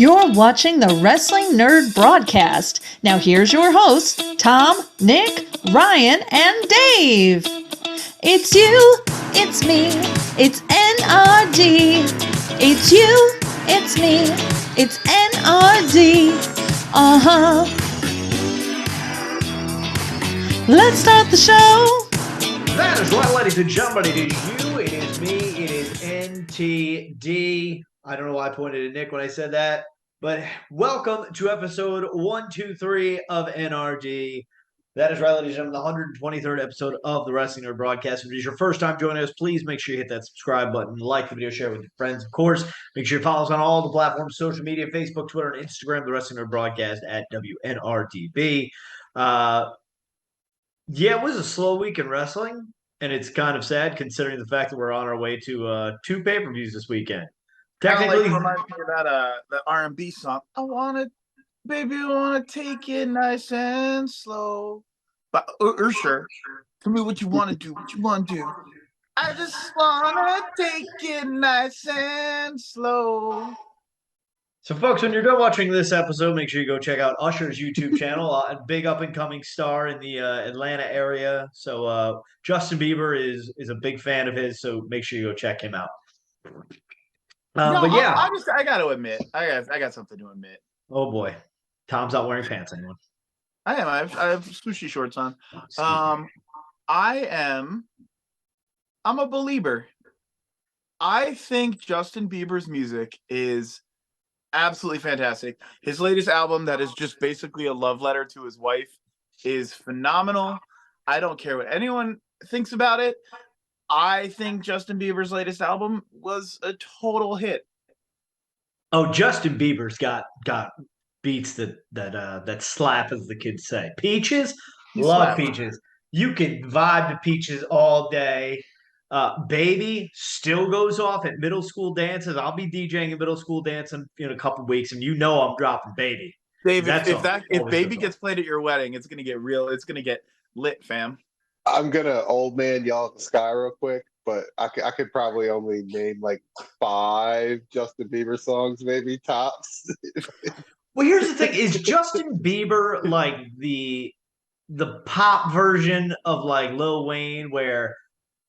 You're watching the Wrestling Nerd Broadcast. Now here's your hosts, Tom, Nick, Ryan, and Dave. It's you, it's me, it's N.R.D. It's you, it's me, it's N.R.D. Uh-huh. Let's start the show. That is right, ladies and gentlemen. It is you, it is me, it is NTD. I don't know why I pointed at Nick when I said that, but welcome to episode 123 of NRD. That is right, ladies and gentlemen, the 123rd episode of the Wrestling NRD Broadcast. If it is your first time joining us, please make sure you hit that subscribe button, like the video, share it with your friends. Of course, make sure you follow us on all the platforms, social media, Facebook, Twitter, and Instagram, the Wrestling NRD Broadcast at WNRDB. Yeah, it was a slow week in wrestling, and it's kind of sad considering the fact that we're on our way to two pay-per-views this weekend. Technically, reminds me of that R&B song. Baby, I wanna take it nice and slow. But sure, tell me what you wanna do. What you wanna do? I just wanna take it nice and slow. So, folks, when you're done watching this episode, make sure you go check out Usher's YouTube channel. A big up-and-coming star in the Atlanta area. So, Justin Bieber is a big fan of his, so make sure you go check him out. But yeah, I got to admit, I got something to admit. Oh boy, Tom's not wearing pants anymore. I am. I have sushi shorts on. I'm a believer. I think Justin Bieber's music is absolutely fantastic. His latest album, that is just basically a love letter to his wife, is phenomenal. I don't care what anyone thinks about it. I think Justin Bieber's latest album was a total hit. Oh, Justin Bieber's got beats that slap, as the kids say. Peaches, love Peaches. You can vibe to Peaches all day. Baby still goes off at middle school dances. I'll be DJing a middle school dance in a couple weeks, and you know I'm dropping Baby. Dave, if Baby gets played at your wedding, it's gonna get real. It's gonna get lit, fam. I'm gonna old man yell at the sky real quick, but I could probably only name like 5 Justin Bieber songs, maybe tops. Well, here's the thing: is Justin Bieber like the pop version of like Lil Wayne, where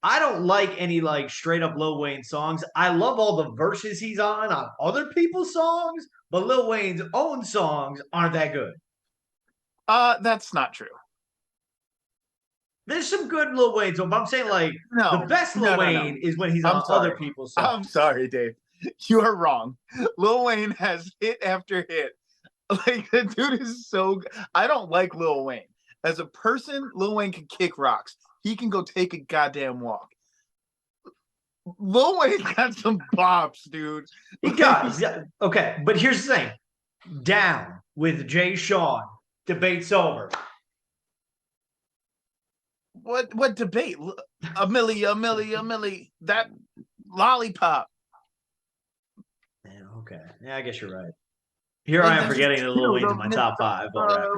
I don't like any like straight up Lil Wayne songs. I love all the verses he's on other people's songs, but Lil Wayne's own songs aren't that good. That's not true. There's some good Lil Wayne songs, but I'm saying like the best Lil Wayne is when he's on other people's songs. I'm sorry, Dave. You are wrong. Lil Wayne has hit after hit. Like, the dude is so good. I don't like Lil Wayne. As a person, Lil Wayne can kick rocks. He can go take a goddamn walk. Lil Wayne got some bops, dude. He does. Okay, but here's the thing. Down with Jay Sean. Debate's over. What debate? A milli. That lollipop. Man, okay. Yeah, I guess you're right. Here I am forgetting that Lil Wayne's in my top 5.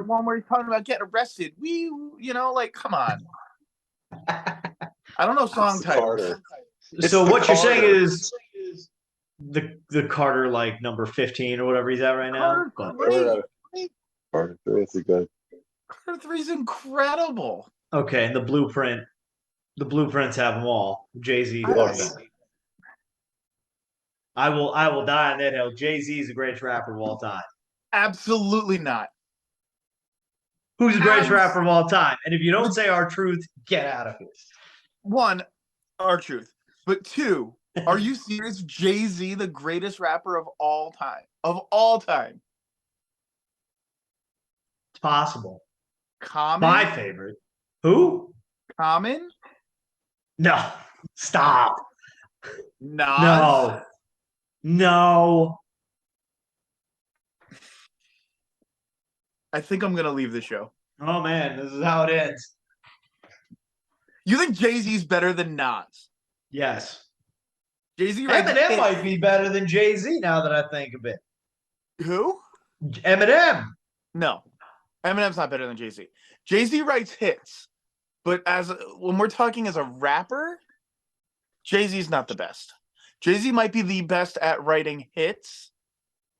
One where he's talking about getting arrested. Come on. I don't know song titles. So what you're saying is the Carter, like number 15 or whatever he's at right now. Carter 3 is good. Carter 3 is incredible. Okay, and the blueprints have them all. Jay-Z. Yes. I will die on that hill. Jay-Z is the greatest rapper of all time. Absolutely not. Who's the greatest rapper of all time? And if you don't say R-Truth, get out of here. 1, R-Truth. But 2, are you serious? Jay-Z, the greatest rapper of all time. Of all time. It's possible. Common? My favorite. Who? Common? No. Stop. Nas? No. I think I'm going to leave the show. Oh, man. This is how it ends. You think Jay-Z's better than Nas? Yes. Jay-Z Eminem might be better than Jay-Z now that I think of it. Who? Eminem. No. Eminem's not better than Jay-Z. Jay-Z writes hits. But when we're talking as a rapper, Jay-Z's not the best. Jay-Z might be the best at writing hits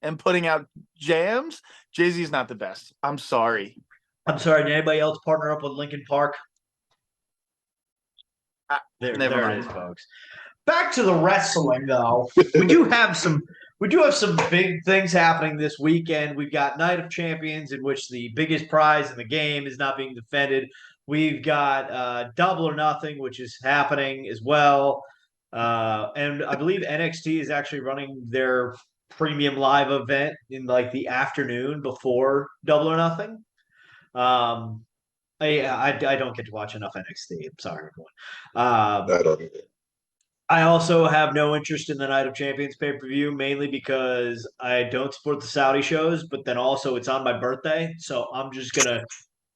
and putting out jams, Jay-Z is not the best. I'm sorry. I'm sorry. Did anybody else partner up with Linkin Park? Never There mind. it is, folks. Back to the wrestling, though. We do have some big things happening this weekend. We've got Night of Champions, in which the biggest prize in the game is not being defended. We've got Double or Nothing, which is happening as well. And I believe NXT is actually running their premium live event in like the afternoon before Double or Nothing. I don't get to watch enough NXT. I'm sorry, everyone. I don't know. I also have no interest in the Night of Champions pay-per-view, mainly because I don't support the Saudi shows, but then also it's on my birthday, so I'm just gonna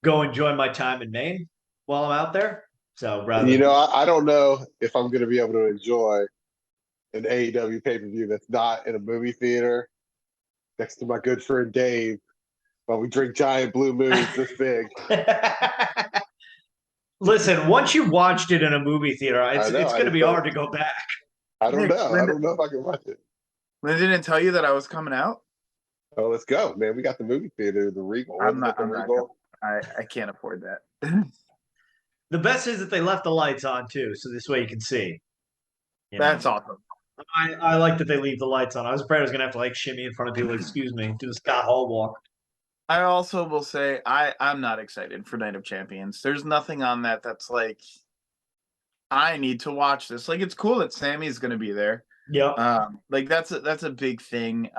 go enjoy my time in Maine while I'm out there. So rather, I don't know if I'm going to be able to enjoy an AEW pay-per-view that's not in a movie theater next to my good friend Dave while we drink giant blue moons this big. listen, once you watched it in a movie theater, it's know, going to be hard to go back. I don't Nick, know. I don't know if I can watch it. Linda didn't tell you that I was coming out? Oh, let's go, man. We got the movie theater, the Regal. I'm not Regal? I can't afford that. The best is that they left the lights on too, so this way you can see. That's awesome. I like that they leave the lights on. I was afraid I was going to have to like shimmy in front of people. Excuse me, do the Scott Hall walk. I also will say I'm not excited for Night of Champions. There's nothing on that that's like I need to watch this. Like it's cool that Sammy's going to be there. Yeah. Like that's a big thing.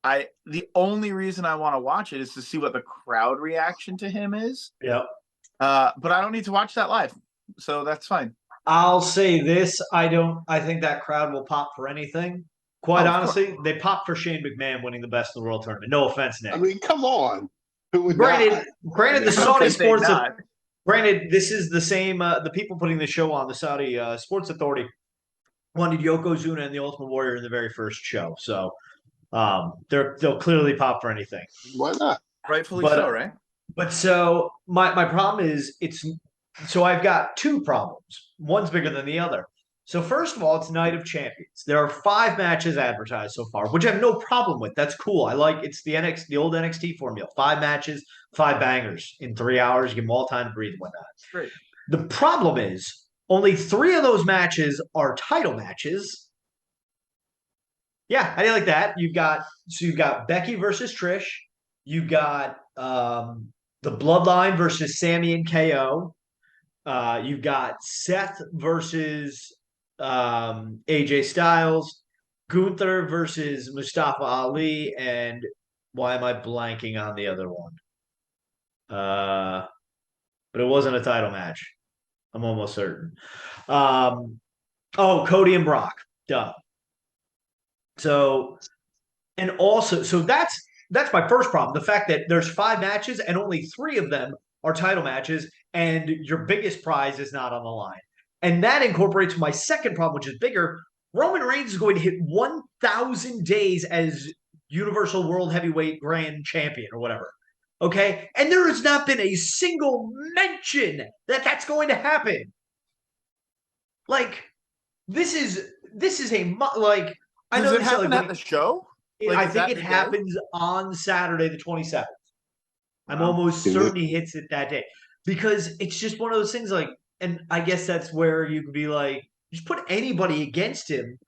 The only reason I want to watch it is to see what the crowd reaction to him is. Yeah. But I don't need to watch that live, so that's fine. I'll say this: I think that crowd will pop for anything. Quite honestly, they popped for Shane McMahon winning the Best in the World tournament. No offense, Nick. I mean, come on. Who would Granted, the Saudi Sports. Granted, this is the same. The people putting the show on, the Saudi Sports Authority, wanted Yokozuna and the Ultimate Warrior in the very first show. So they'll clearly pop for anything. Why not? Rightfully so, right? But so my problem is so I've got two problems. One's bigger than the other. So first of all, it's Night of Champions. There are 5 matches advertised so far, which I have no problem with. That's cool. I like it's the old NXT formula. 5 matches, 5 bangers in 3 hours. Give them all time to breathe and whatnot. Great. The problem is only 3 of those matches are title matches. Yeah, how do you like that? You've got Becky versus Trish. You've got the Bloodline versus Sammy and KO. You've got Seth versus AJ Styles, Gunther versus Mustafa Ali, and why am I blanking on the other one? But it wasn't a title match. I'm almost certain. Cody and Brock. Duh. So, and also, so that's my first problem. The fact that there's 5 matches and only 3 of them are title matches, and your biggest prize is not on the line. And that incorporates my second problem, which is bigger. Roman Reigns is going to hit 1,000 days as Universal World Heavyweight Grand Champion or whatever. Okay? And there has not been a single mention that that's going to happen. Like, this is like, I know it happen at the show? I think it happens on Saturday, the 27th. I'm almost certain he hits it that day because it's just one of those things like, and I guess that's where you could be like, just put anybody against him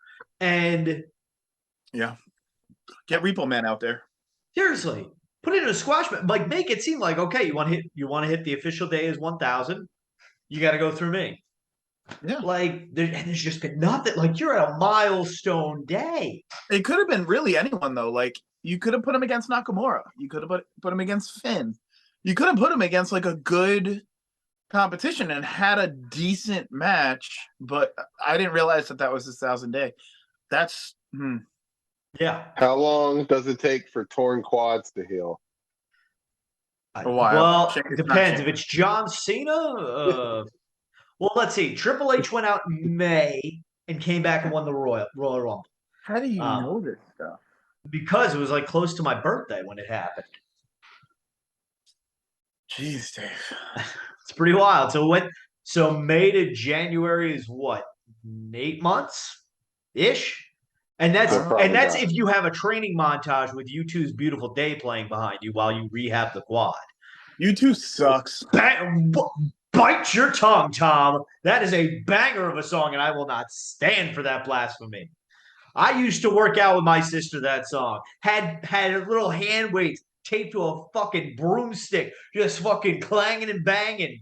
and get Repo Man out there. Seriously, put it in a squash match. Like make it seem like, okay, you want to hit the official day is 1,000. You got to go through me. Yeah. Like there's just been nothing. Like you're at a milestone day. It could have been really anyone though. Like you could have put him against Nakamura. You could have put him against Finn. You could have put him against like a good competition and had a decent match. But I didn't realize that was his 1,000 day. That's Yeah. How long does it take for torn quads to heal? A while. Well, it depends. If it's John Cena, well, let's see. Triple H went out in May and came back and won the Royal Rumble. How do you know this stuff? Because it was like close to my birthday when it happened. Jeez, Dave. It's pretty wild. So May to January is what? 8 months ish. And that's They're probably that's not. if you have a training montage with U2's Beautiful Day playing behind you while you rehab the quad. U2 sucks. Bite your tongue, Tom. That is a banger of a song, and I will not stand for that blasphemy. I used to work out with my sister that song. Had a little hand weights taped to a fucking broomstick, just fucking clanging and banging.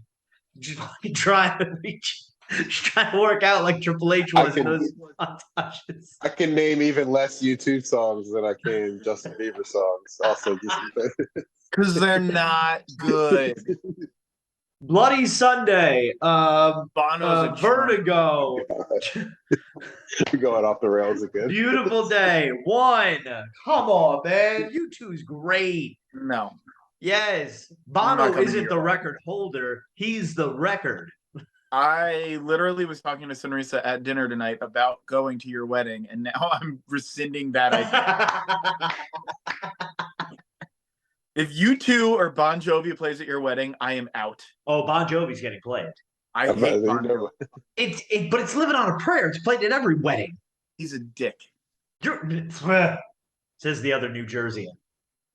Just fucking trying to work out like Triple H was in those montages. I can name even less U2 songs than I can Justin Bieber songs. Also, just Because they're not good. Bloody Sunday, Bono's a Vertigo, we're going off the rails again. Beautiful Day, One. Come on, man. U2's great. No. Yes. I'm not Bono coming isn't to the your record holder. He's the record. I literally was talking to Sunrisa at dinner tonight about going to your wedding, and now I'm rescinding that idea. If U2 or Bon Jovi plays at your wedding, I am out. Oh, Bon Jovi's getting played. I hate Bon Jovi. But it's living on a prayer. It's played at every wedding. He's a dick. Says the other New Jerseyan.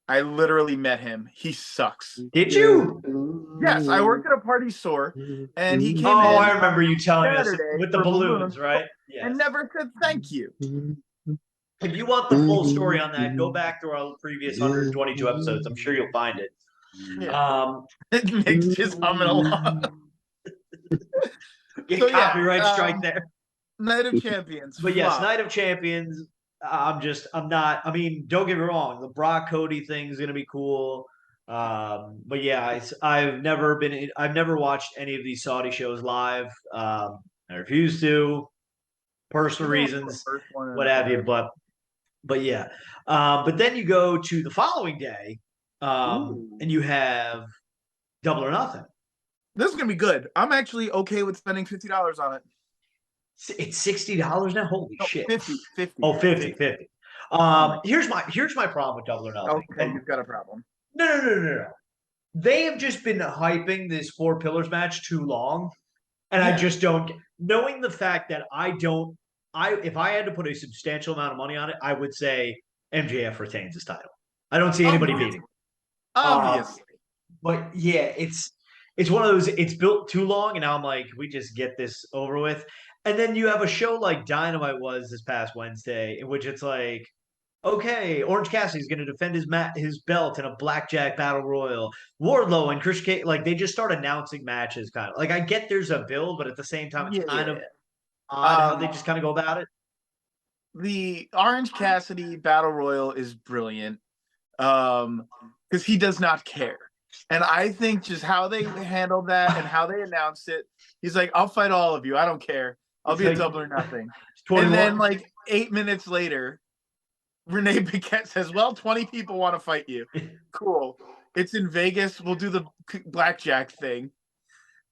I literally met him. He sucks. Did you? Yes, I worked at a party store, and he came in. Oh, I remember you telling us Saturday with the for balloons, right? And Yes. never said thank you. If you want the full story on that, go back to our previous 122 episodes. I'm sure you'll find it. Yeah. Nick's just humming along. Get So, yeah, copyright strike there. Night of Champions. But yes, flop. Night of Champions. I'm not. I mean, don't get me wrong. The Brock Cody thing is gonna be cool. But yeah, I've never watched any of these Saudi shows live. I refuse to, personal reasons, what have you. But yeah. But then you go to the following day, and you have Double or Nothing. This is gonna be good. I'm actually okay with spending $50 on it. It's $60 now. Holy shit! 50. Oh, 50. Here's my problem with Double or Nothing. Okay, you've got a problem. No. They have just been hyping this Four Pillars match too long, and I just don't. Knowing the fact that if I had to put a substantial amount of money on it, I would say MJF retains his title. I don't see anybody beating. Obviously. But yeah, it's one of those. It's built too long, and now I'm like, we just get this over with. And then you have a show like Dynamite was this past Wednesday, in which it's like, okay, Orange Cassidy's going to defend his belt in a blackjack battle royal. Wardlow and Chris K, like they just start announcing matches, kind of like I get there's a build, but at the same time, it's kind of odd how they just kind of go about it. The Orange Cassidy battle royal is brilliant, because he does not care. And I think just how they handled that and how they announced it, he's like, I'll fight all of you. I don't care. I'll be a Double or Nothing. And then like 8 minutes later, Renee Paquette says, well, 20 people want to fight you. Cool. It's in Vegas. We'll do the blackjack thing.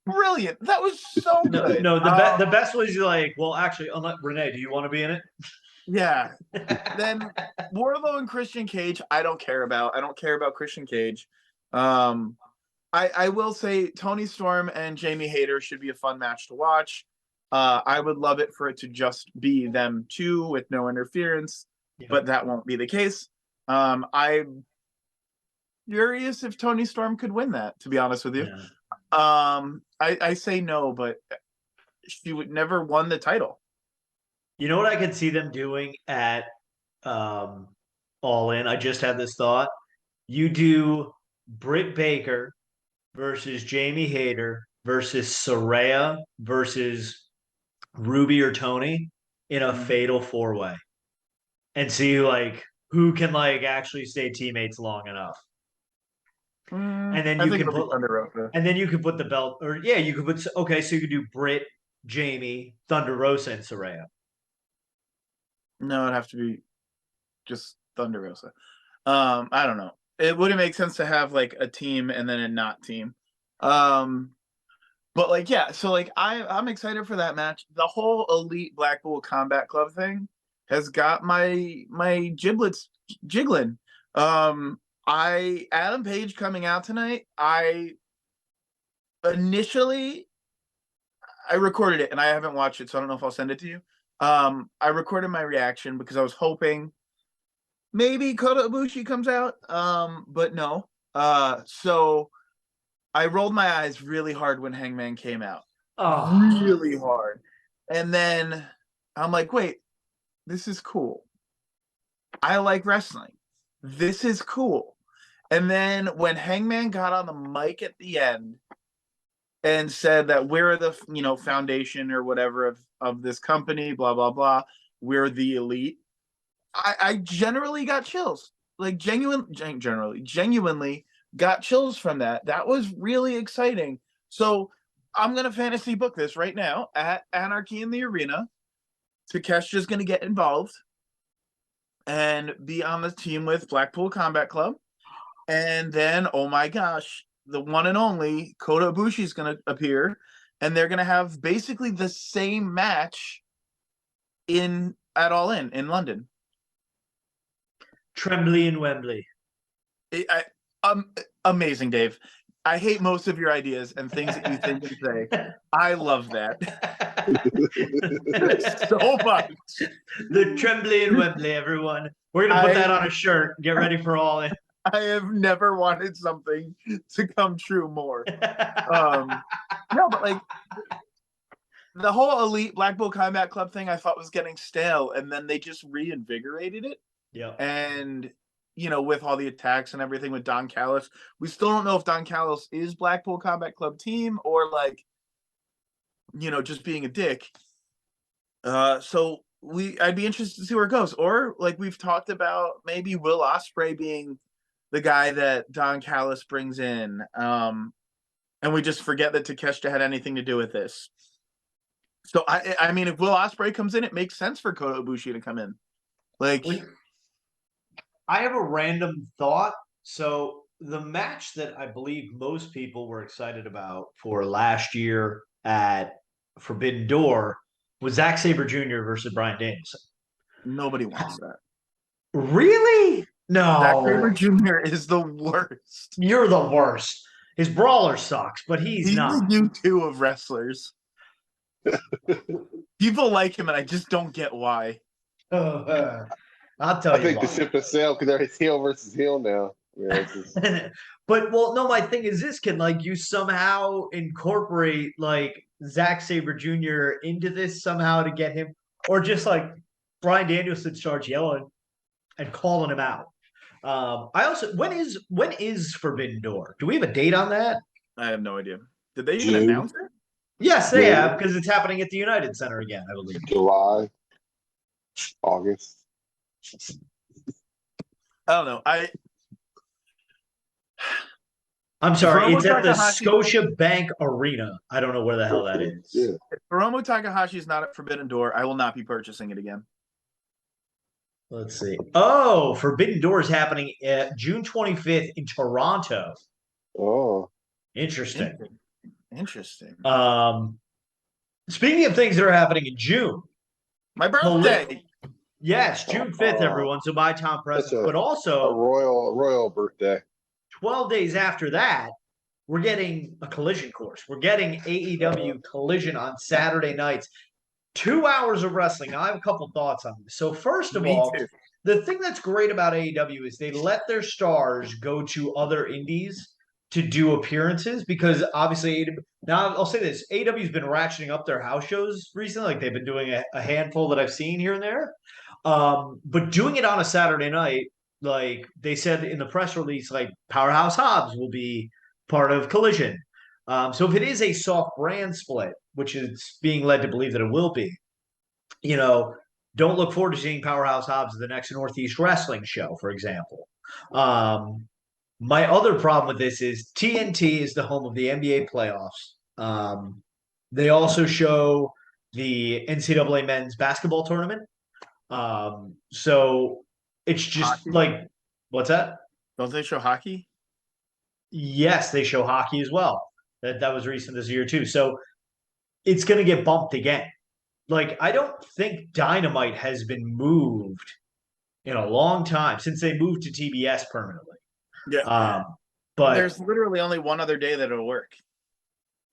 Brilliant. That was so good. No, the best was like, well, actually, Renee, do you want to be in it? Yeah. Then Wardlow and Christian Cage, I don't care about. I don't care about Christian Cage. I will say Tony Storm and Jamie Hayter should be a fun match to watch. I would love it for it to just be them two with no interference, but that won't be the case. I'm curious if Tony Storm could win that, to be honest with you. Yeah. I say no, but she would never won the title. You know what I could see them doing at All In? I just had this thought. You do Britt Baker versus Jamie Hayter versus Saraya versus Ruby or Tony in a fatal 4-way, and see who can actually stay teammates long enough. And then you can put the belt, or you could put so you could do Britt, Jamie, Thunder Rosa, and Saraya. No, it'd have to be just Thunder Rosa. I don't know. It wouldn't make sense to have a team and then a not team. But so I'm excited for that match. The whole Elite Blackpool Combat Club thing has got my giblets jiggling. Adam Page coming out tonight. I recorded it and I haven't watched it, so I don't know if I'll send it to you. I recorded my reaction because I was hoping maybe Kota Ibushi comes out, but no. So I rolled my eyes really hard when Hangman came out, really hard, and then I'm like, wait, this is cool. I like wrestling. This is cool. And then when Hangman got on the mic at the end and said that we're the foundation or whatever of this company, blah blah blah, we're the elite. I generally got chills, like genuinely got chills from that. That was really exciting. So I'm gonna fantasy book this right now at Anarchy in the Arena. Takeshita's gonna get involved and be on the team with Blackpool Combat Club, and then oh my gosh, the one and only Kota Ibushi is gonna appear, and they're gonna have basically the same match at All In London. Trembly and Wembley. Amazing, Dave. I hate most of your ideas and things that you think and say. I love that so much. The Trembly and Wembley, everyone. We're gonna put that on a shirt. Get ready for All In. I have never wanted something to come true more. No, but like the whole Elite Blackpool Combat Club thing, I thought was getting stale, and then they just reinvigorated it. Yeah. And with all the attacks and everything with Don Callis, we still don't know if Don Callis is Blackpool Combat Club team or just being a dick. So I'd be interested to see where it goes. Or like we've talked about, maybe Will Ospreay being the guy that Don Callis brings in. And we just forget that Takeshita had anything to do with this. So I mean, if Will Ospreay comes in, it makes sense for Kota Ibushi to come in. Like, I have a random thought. So the match that I believe most people were excited about for last year at Forbidden Door was Zack Sabre Jr. versus Bryan Danielson. Nobody wants that. Really? No. Zack Sabre Jr. is the worst. You're the worst. His brawler sucks, but he's not. The U2 of wrestlers. People like him, and I just don't get why. I'll tell you. I think the ship has sailed because they're heel versus heel now. Yeah, just... But no, my thing is this: can you somehow incorporate Zack Sabre Jr. into this somehow to get him, or just Bryan Danielson starts yelling and calling him out? I also when is Forbidden Door? Do we have a date on that? I have no idea. Did they even announce it? Yes, they have, because it's happening at the United Center again, I believe. July, August. I don't know. I'm sorry, it's at the Scotia Bank Arena. I don't know where the hell that is. Yeah. If Hiromu Takahashi is not at Forbidden Door, I will not be purchasing it again. Let's see. Oh, Forbidden Door is happening at June 25th in Toronto. Oh. Interesting. Speaking of things that are happening in June, my birthday. Yes, June 5th, everyone. So buy Tom presents, but also a royal birthday. 12 days after that, we're getting a Collision course. We're getting AEW Collision on Saturday nights. 2 hours of wrestling. Now, I have a couple thoughts on this. So first of all, the thing that's great about AEW is they let their stars go to other indies to do appearances, because obviously, now I'll say this, AEW's been ratcheting up their house shows recently. Like they've been doing a handful that I've seen here and there. But doing it on a Saturday night, like they said in the press release, like Powerhouse Hobbs will be part of Collision. So if it is a soft brand split, which is being led to believe that it will be, don't look forward to seeing Powerhouse Hobbs at the next Northeast Wrestling show, for example. My other problem with this is TNT is the home of the NBA playoffs. They also show the NCAA men's basketball tournament. So it's just hockey? What's that? Don't they show hockey? Yes, they show hockey as well. That was recent this year too. So it's going to get bumped again. I don't think Dynamite has been moved in a long time since they moved to TBS permanently. Yeah. But there's literally only one other day that it'll work.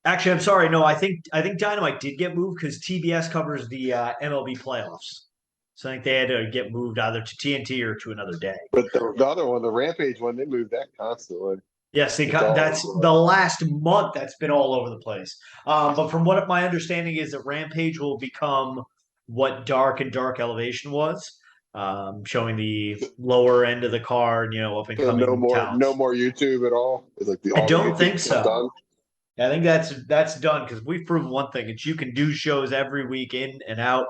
Actually, I'm sorry. No, I think Dynamite did get moved because TBS covers the MLB playoffs. So I think they had to get moved either to TNT or to another day. But the other one, the Rampage one, they move that constantly. Yes, It's all that's the last month that's been all over the place. But from what my understanding is that Rampage will become what Dark and Dark Elevation was, showing the lower end of the card, up and so no coming more talents. YouTube at all. It's like I all the don't YouTube think stuff so. done. I think that's done because we've proven one thing: it's you can do shows every week in and out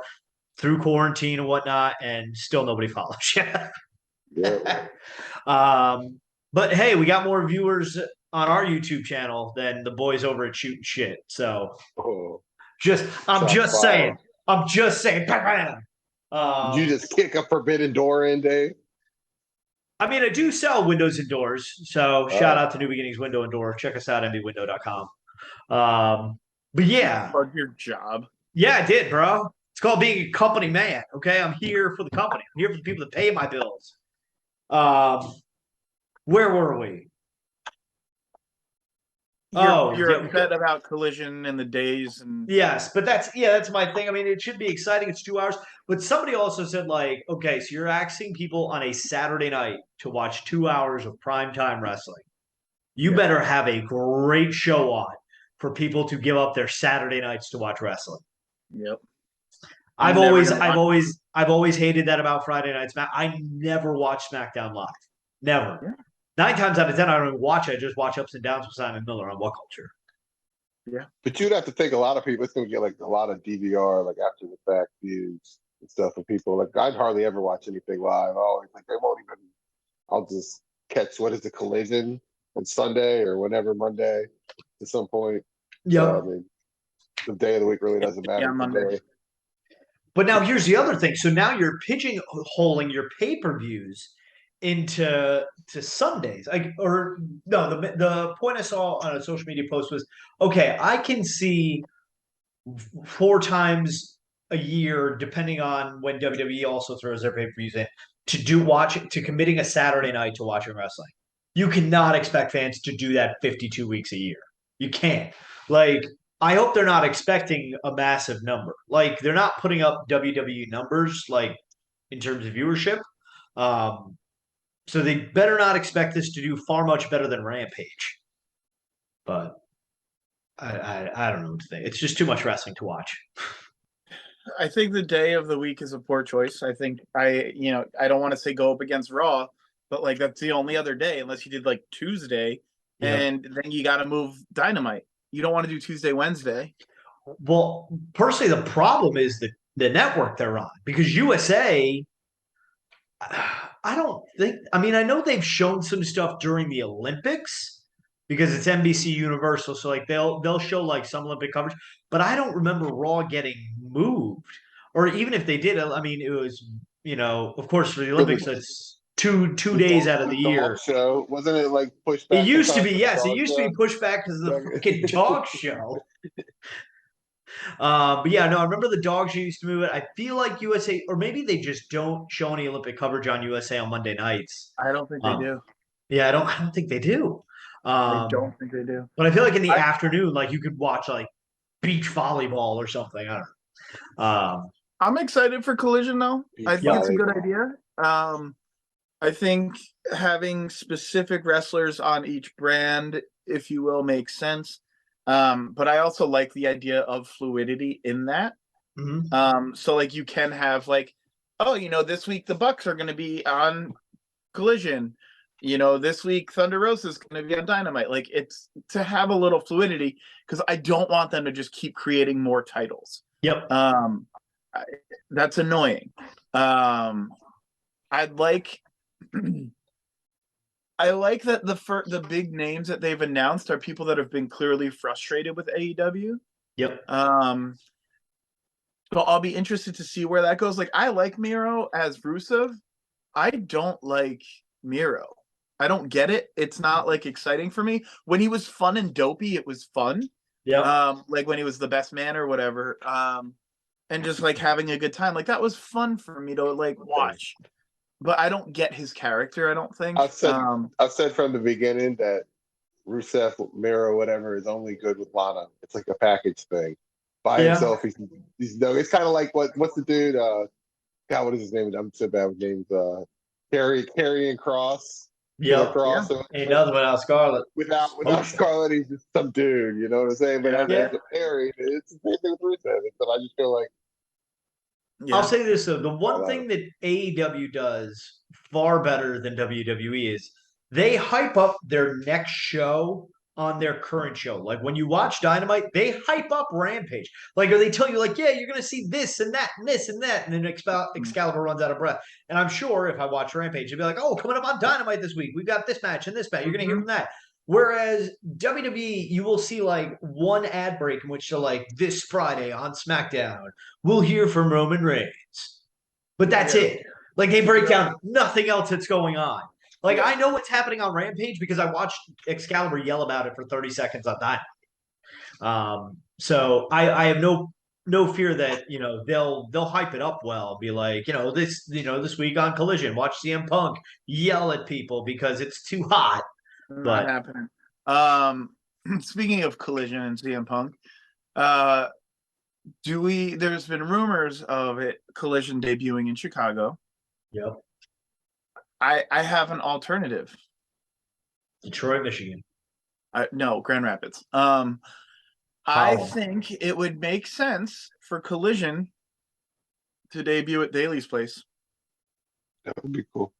through quarantine and whatnot, and still nobody follows you. Yeah. But hey, we got more viewers on our YouTube channel than the boys over at Shooting Shit. So Oh, I'm shots just saying. fired. I'm just saying. Bam! Did you just kick a forbidden door in, Dave? I mean, I do sell windows and doors. So shout Oh. out to New Beginnings Window and Door. Check us out at mbwindow.com. But yeah, Plug your job. yeah, I did, bro. It's called being a company man. Okay, I'm here for the company. I'm here for the people that pay my bills. Where were we? You're Yeah, upset about Collision and the days and yes, but that's my thing. I mean, it should be exciting. It's 2 hours, but somebody also said like, okay, so you're asking people on a Saturday night to watch 2 hours of primetime wrestling. You better have a great show on for people to give up their Saturday nights to watch wrestling. Yep. I've always hated that about Friday nights. I never watch SmackDown live. Never. Yeah. 9 times out of 10, I don't even watch it. I just watch Ups and Downs with Simon Miller on What Culture. Yeah. But you'd have to think a lot of people, it's going to get like a lot of DVR, like after the fact views and stuff for people. Like I'd hardly ever watch anything live. I always like, they won't even, I'll just catch, what is the Collision on Sunday or whenever Monday at some point. Yep. So, I mean, the day of the week really doesn't matter. Yeah, Monday. But now here's the other thing. So now you're pigeonholing your pay-per-views into Sundays. The point I saw on a social media post was, okay, I can see 4 times a year, depending on when WWE also throws their pay-per-views in, to committing a Saturday night to watching wrestling. You cannot expect fans to do that 52 weeks a year. You can't. Like, I hope they're not expecting a massive number. Like, they're not putting up WWE numbers, like, in terms of viewership. So they better not expect this to do far much better than Rampage. But I don't know what to think. It's just too much wrestling to watch. I think the day of the week is a poor choice. I think I don't want to say go up against Raw, but like that's the only other day unless you did like Tuesday, and then you got to move Dynamite. You don't want to do Tuesday, Wednesday. Well, personally, the problem is the network they're on because USA. I don't think. I mean, I know they've shown some stuff during the Olympics because it's NBC Universal, so like they'll show like some Olympic coverage, but I don't remember Raw getting moved, or even if they did. I mean, it was of course for the Olympics, it's two days out of the year. Show wasn't it like pushed It back? used to be, yes, it used to be pushed back because of the fucking dog show. But yeah, no, I remember the dog show used to move it. I feel like USA, or maybe they just don't show any Olympic coverage on USA on Monday nights. I don't think they do. Yeah, I don't think they do. I don't think they do. But I feel like in the afternoon, like you could watch like beach volleyball or something. I don't know. I'm excited for Collision though. I think it's a good idea. I think having specific wrestlers on each brand, if you will, makes sense. But I also like the idea of fluidity in that. Mm-hmm. So like you can have like, this week the Bucks are going to be on Collision. This week Thunder Rosa is going to be on Dynamite. Like it's to have a little fluidity because I don't want them to just keep creating more titles. Yep. That's annoying. I'd like. I like that the big names that they've announced are people that have been clearly frustrated with AEW. Yep. So I'll be interested to see where that goes. Like I like Miro as Rusev. I don't like Miro. I don't get it. It's not like exciting for me. When he was fun and dopey, it was fun. Yeah. Like when he was the best man or whatever. And just like having a good time. Like that was fun for me to like watch. But I don't get his character, I don't think. I've said from the beginning that Rusev, Miro, whatever, is only good with Lana. It's like a package thing. By Yeah. himself, he's no. It's kind of like what's the dude? God, what is his name? I'm so bad with names. Carry and Cross. Killer Yep. Cross. Ain't nothing without Scarlett. Without Scarlett, he's just some dude. You know what I'm saying? But Yeah. as a pairing, it's the same thing with Rusev. So I just feel like I'll say this though: the one Wow. thing that AEW does far better than WWE is they hype up their next show on their current show. Like when you watch Dynamite, they hype up Rampage. Like, or they tell you, like, yeah, you're gonna see this and that and this and that, and then Excalibur runs out of breath. And I'm sure if I watch Rampage, it'd be like, oh, coming up on Dynamite this week, we've got this match and this match. You're gonna hear from that. Whereas WWE, you will see like one ad break in which they're like, this Friday on SmackDown, we'll hear from Roman Reigns. But that's it. Like they break down nothing else that's going on. Like I know what's happening on Rampage because I watched Excalibur yell about it for 30 seconds on Dynamite. So I have no fear that they'll hype it up well. Be like this week on Collision, watch CM Punk yell at people because it's too hot. Not happening. Speaking of Collision and CM Punk, there's been rumors of Collision debuting in Chicago. Yep. I have an alternative. Detroit, Michigan. No, Grand Rapids. I think it would make sense for Collision to debut at Daly's place. that would be cool.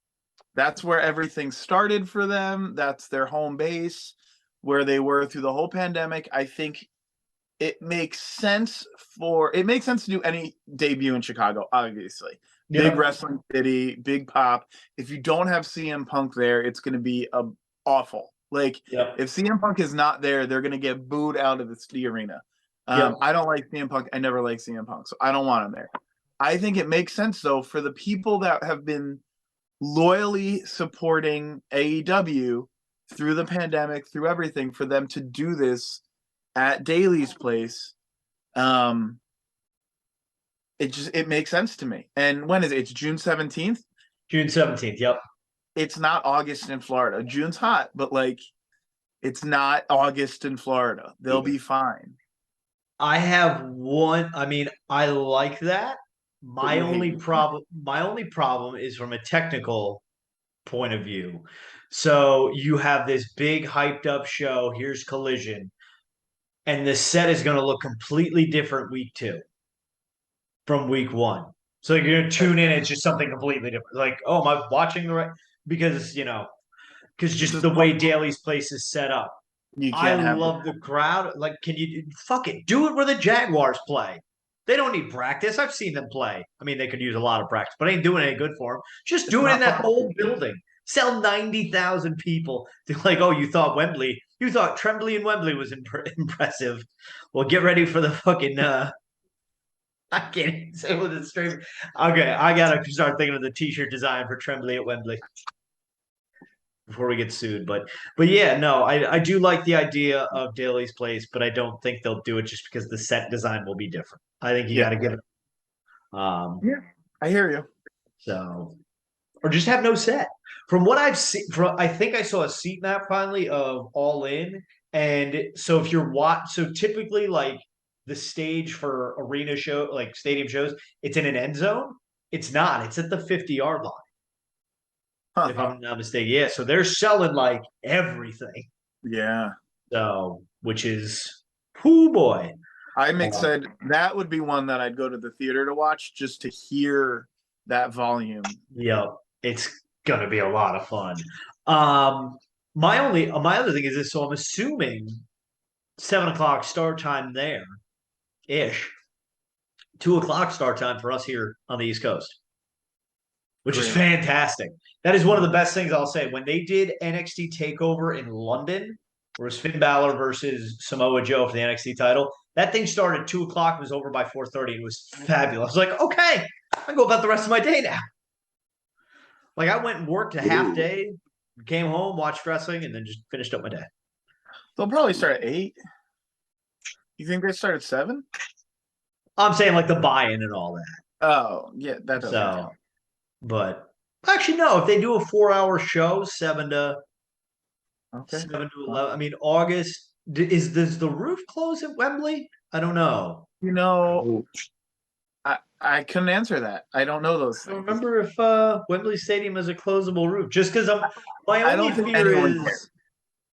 That's where everything started for them. That's their home base, where they were through the whole pandemic. I think it makes sense to do any debut in Chicago, obviously. Yeah. Big wrestling city, big pop. If you don't have CM Punk there, it's going to be awful. Like, if CM Punk is not there, they're going to get booed out of the arena. I don't like CM Punk. I never liked CM Punk, so I don't want him there. I think it makes sense, though, for the people that have been loyally supporting AEW through the pandemic, through everything, for them to do this at Daly's place. It makes sense to me. And when is it? It's June 17th? June 17th, yep. It's not August in Florida. June's hot, but like it's not August in Florida. They'll be fine. I have one. I mean, I like that. My only problem is from a technical point of view. So you have this big hyped up show. Here's Collision. And the set is going to look completely different week 2 from week 1. So you're going to tune in. It's just something completely different. Like, oh, am I watching the right? Because just the way Daly's place is set up. I love the crowd. Like, can you do it where the Jaguars play? They don't need practice. I've seen them play. I mean, they could use a lot of practice, but it ain't doing any good for them. Just do it in that whole building. Sell 90,000 people. They're like, oh, you thought Tremblay and Wembley was impressive. Well, get ready for the fucking. I can't even say with it straight. Okay, I gotta start thinking of the T-shirt design for Tremblay at Wembley before we get sued. But yeah, no, I do like the idea of Daly's place, but I don't think they'll do it just because the set design will be different. I think you got to give it. Yeah, I hear you. So, or just have no set. From what I've seen, I think I saw a seat map finally of All In, and so if you're so typically like the stage for arena show, like stadium shows, it's in an end zone. It's not. It's at the 50-yard line. If I'm not mistaken. Yeah. So they're selling like everything. Yeah. So, which is, whoo boy. I'm excited. That would be one that I'd go to the theater to watch just to hear that volume. Yep. It's going to be a lot of fun. My other thing is this. So I'm assuming 7:00 start time there ish. 2:00 start time for us here on the East Coast, which is fantastic. That is one of the best things I'll say. When they did NXT TakeOver in London, where it was Finn Balor versus Samoa Joe for the NXT title, that thing started at 2:00 and was over by 4:30. It was fabulous. I was like, okay, I can go about the rest of my day now. Like I went and worked a half day, came home, watched wrestling, and then just finished up my day. They'll probably start at 8. You think they start at 7? I'm saying like the buy-in and all that. Oh, yeah, that doesn't count. But actually, no. If they do a 4-hour show, 7 to Okay. 7 to 11. I mean, August. Does the roof close at Wembley? I don't know. You know, I couldn't answer that. I don't know those I don't things. remember if Wembley Stadium has a closable roof. Just because my I only don't think fear anyone is cares.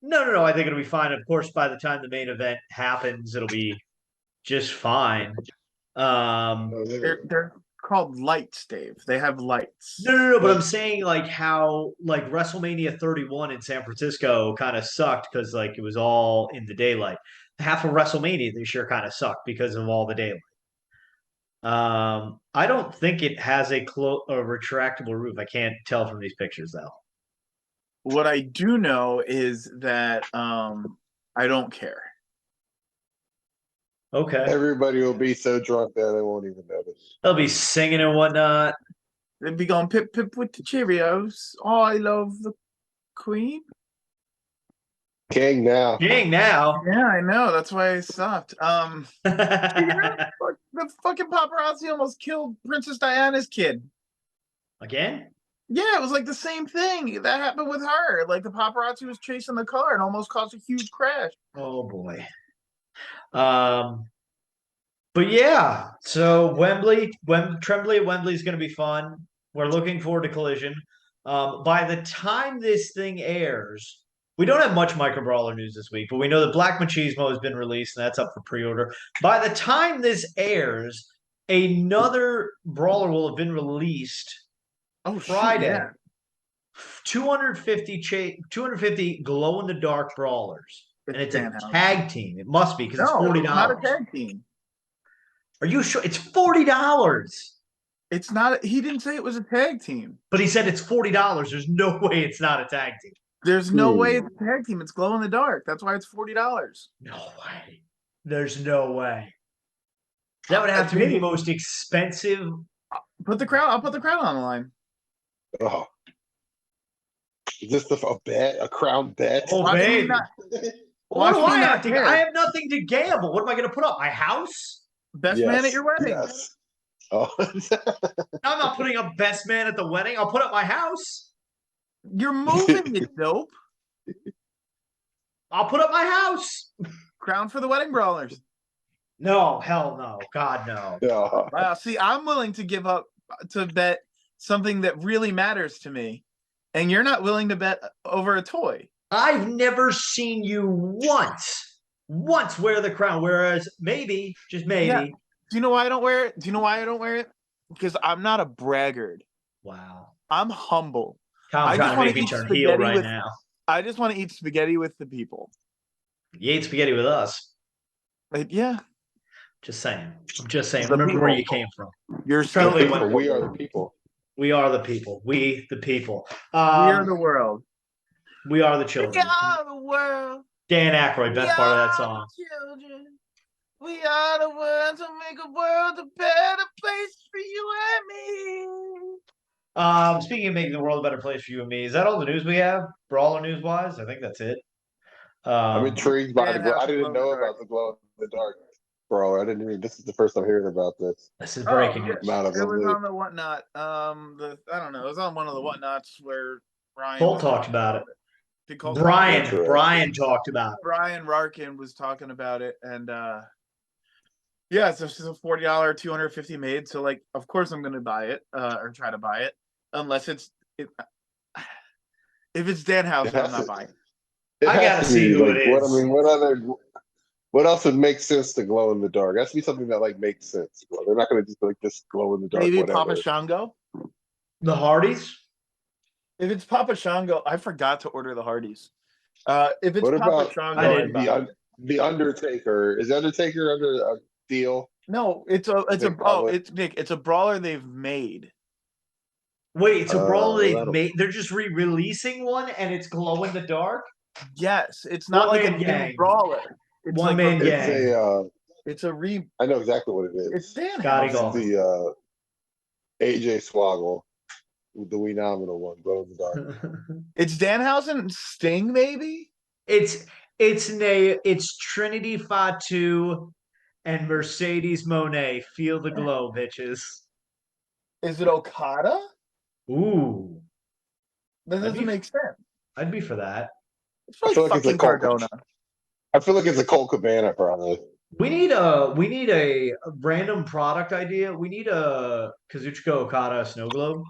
no. I think it'll be fine. Of course, by the time the main event happens, it'll be just fine. They're called lights, Dave. They have lights. No. But I'm saying like how like WrestleMania 31 in San Francisco kind of sucked because like it was all in the daylight. Half of WrestleMania this year kind of sucked because of all the daylight. I don't think it has a retractable roof. I can't tell from these pictures though. What I do know is that I don't care. Okay, Everybody will be so drunk that they won't even notice. they'll be singing and whatnot. They'd be going pip pip with the Cheerios. Oh, I love the Queen. King now. Dang now. Yeah, I know. That's why I stopped. The fucking paparazzi almost killed Princess Diana's kid. Again? Yeah, it was like the same thing that happened with her. Like the paparazzi was chasing the car and almost caused a huge crash. Oh boy. But yeah, so Tremblay at Wembley is going to be fun. We're looking forward to Collision. By the time this thing airs, we don't have much micro brawler news this week, but we know that Black Machismo has been released and that's up for pre-order. By the time this airs, another brawler will have been released Oh, Friday. yeah. 250 glow in the dark brawlers. And it's a tag team. It must be because it's $40. It's not a tag team. Are you sure? It's $40. It's not. He didn't say it was a tag team. But he said it's $40. There's no way it's not a tag team. There's no way it's a tag team. It's glow in the dark. That's why it's $40. No way. There's no way. That would have to be the most expensive. I'll put the crowd on the line. Oh. Is this a bet? A crown bet? Oh, babe. What do I have to? I have nothing to gamble. What am I going to put up? My house? Best man at your wedding. Yes. Oh. I'm not putting up best man at the wedding. I'll put up my house. You're moving it, dope. I'll put up my house. Crown for the wedding brawlers. No, hell no. God, no. Wow. See, I'm willing to give up to bet something that really matters to me, and you're not willing to bet over a toy. I've never seen you once wear the crown, whereas maybe, just maybe. Yeah. Do you know why I don't wear it? Because I'm not a braggart. Wow. I'm humble. Tom's trying to make me turn heel right now. I just want to eat spaghetti with the people. You ate spaghetti with us. Yeah. Just saying. I'm just saying. Remember where you came from. You're we are the people. We are the people. We the people. We are the world. We are the children. We are the world. Dan Aykroyd, best part of that song. Children. We are the ones who make a world a better place for you and me. Speaking of making the world a better place for you and me, is that all the news we have? Brawler news wise? I think that's it. I'm intrigued by the glow. I didn't know about the glow in the dark brawler. This is the first I'm hearing about this. This is breaking news. It was on the whatnot. I don't know. It was on one of the whatnots where Ryan Cole talked about it. Brian talked about it. Brian Rarkin was talking about it, and yeah, it's just a $40 250 made. So like, of course I'm gonna buy it or try to buy it, unless if it's Danhausen, I'm not buying it. I gotta see who it is. What else would make sense to glow in the dark? It has to be something that like makes sense. Bro. They're not gonna just like just glow in the dark. Maybe whatever. Papa Shango. The Hardys. If it's Papa Shango, I forgot to order the Hardys. If it's Papa Shango, the Undertaker. Is the Undertaker under a deal? No, it's a brawler they've made. Wait, it's a brawler they've made. They're just re-releasing one, and it's glow in the dark. Yes, it's not like a new brawler. It's one man gang. It's a re. I know exactly what it is. It's Dan. It's the AJ Swoggle, the wee nominal one, glow in the dark. It's Danhausen, Sting, maybe. It's Trinity Fatu and Mercedes Monet. Feel the glow, bitches. Is it Okada? Ooh, That doesn't make sense. I'd be for that. It's I like feel like it's a fucking Colt. Cardona. I feel like it's a Colt Cabana product. We need a random product idea. We need a Kazuchika Okada snow globe.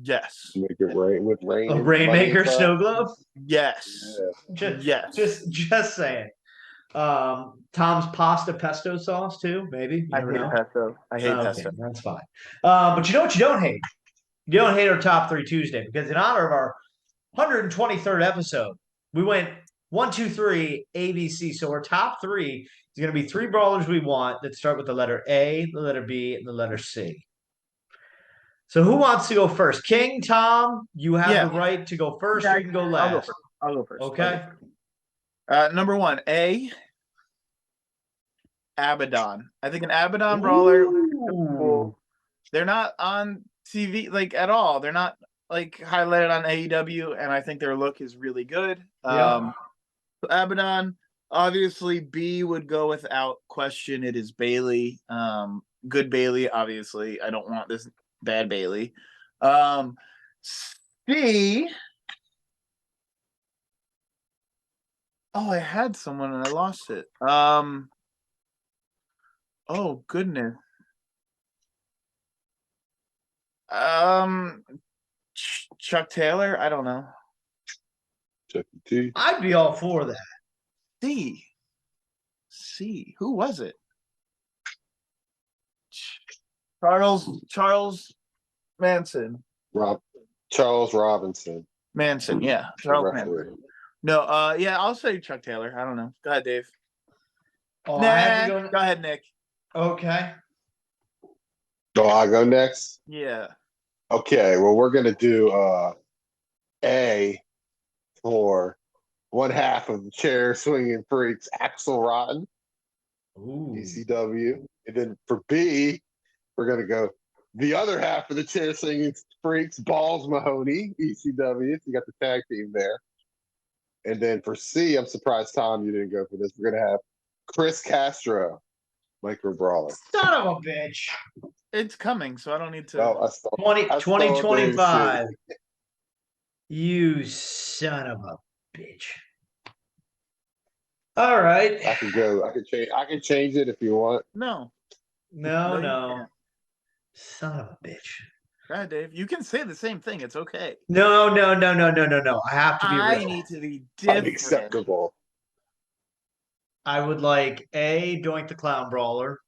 Yes. Make it rain with rain. A and money Rainmaker inside. snow globe. Yes. Yes. Just saying. Tom's pasta pesto sauce too. Maybe you I never hate know. pesto. I hate Okay, pesto. that's fine. But you know what you don't hate? You don't hate our top 3 Tuesday because in honor of our 123rd episode, we went 1, 2, 3 ABC. So our top 3 is going to be 3 brawlers we want that start with the letter A, the letter B, and the letter C. So who wants to go first? King, Tom, you have the right to go first, or you can go last. I'll go first. Okay. Number 1, A. Abaddon. I think an Abaddon brawler. Cool. They're not on TV like at all. They're not like highlighted on AEW, and I think their look is really good. Yeah. So Abaddon, obviously, B would go without question. It is Bailey. Good Bailey, obviously. I don't want this bad Bailey. C. Oh, I had someone and I lost it. Oh goodness. Chuck Taylor. I don't know. Chuck E. T. I'd be all for that. C. Who was it? Charles Manson. Charles Robinson. Manson, yeah. Charles Manson. No, yeah, I'll say Chuck Taylor. I don't know. Go ahead, Dave. Oh, Nah, I have to go. Go ahead, Nick. Okay. Do I go next? Yeah. Okay, well, we're going to do A for one half of the chair swinging freaks, Axel Rotten, ECW. And then for B, we're going to go the other half of the chair swinging freaks, Balls Mahoney, ECW. So you got the tag team there. And then for C, I'm surprised, Tom, you didn't go for this. We're going to have Chris Castro, Micro Brawler. Son of a bitch. It's coming, so I don't need to. Oh, 2025. You son of a bitch. All right. I can go. I can change it if you want. No. No. Son of a bitch. Go ahead, Dave. You can say the same thing. It's okay. No. I have to be real. I need to be different. Unacceptable. I would like A, Doink the Clown Brawler.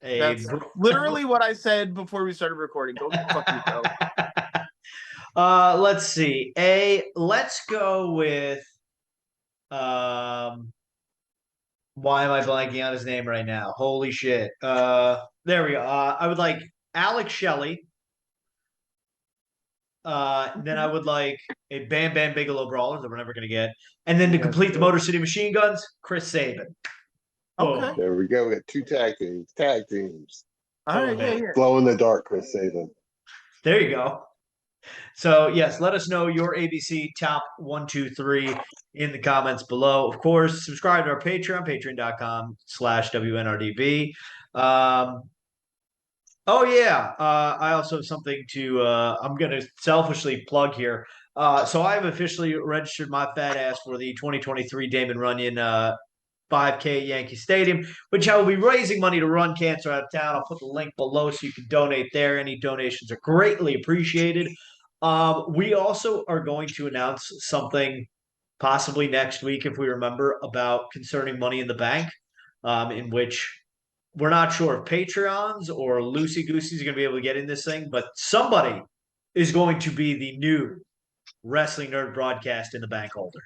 That's literally what I said before we started recording. Go fuck yourself. Let's see. Let's go with why am I blanking on his name right now? Holy shit. There we go. I would like Alex Shelley. Then I would like a Bam Bam Bigelow Brawler that we're never going to get. And then to complete the Motor City Machine Guns, Chris Sabin. Okay. There we go. We got 2 tag teams. All right. Yeah. Glow in the dark, Chris Sabin. There you go. So, yes, let us know your ABC top 1, 2, 3 in the comments below. Of course, subscribe to our Patreon, patreon.com/WNRDB. I also have something to I'm going to selfishly plug here. So I've officially registered my fat ass for the 2023 Damon Runyon 5K Yankee Stadium, which I will be raising money to run cancer out of town. I'll put the link below so you can donate there. Any donations are greatly appreciated. We also are going to announce something possibly next week, if we remember, about concerning Money in the Bank, in which we're not sure if Patreons or Loosey Goosey's are going to be able to get in this thing, but somebody is going to be the new Wrestling Nerd Broadcast in the bank holder.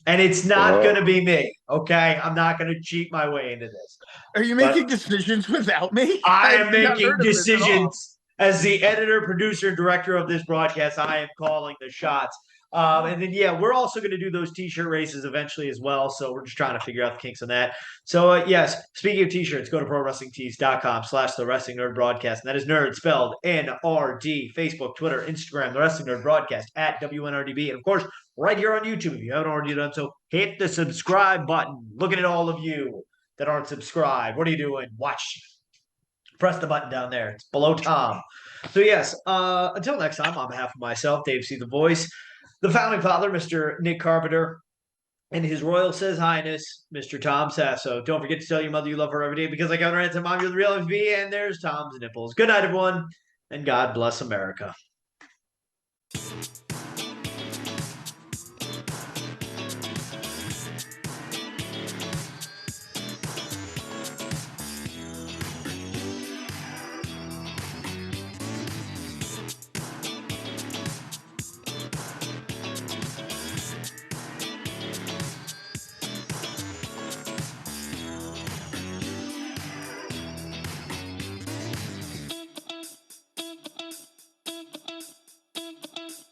And it's not going to be me, okay? I'm not going to cheat my way into this. Are you making decisions without me? I am making decisions as the editor, producer, director of this broadcast. I am calling the shots. And then, we're also going to do those T-shirt races eventually as well. So we're just trying to figure out the kinks on that. So, yes, speaking of T-shirts, go to ProWrestlingTees.com/The Wrestling Nerd Broadcast. And that is nerd spelled N-R-D. Facebook, Twitter, Instagram, The Wrestling Nerd Broadcast at WNRDB. And, of course, right here on YouTube, if you haven't already done so, hit the subscribe button. Looking at all of you that aren't subscribed. What are you doing? Watch. Press the button down there. It's below Tom. So, yes, until next time, on behalf of myself, DaveCTheVoice, the founding father, Mr. Nick Carpenter, and His Royal Says Highness, Mr. Tom Sasso. Don't forget to tell your mother you love her every day because like Governor Hanson, Mom, you're the real MVP, and there's Tom's nipples. Good night, everyone, and God bless America.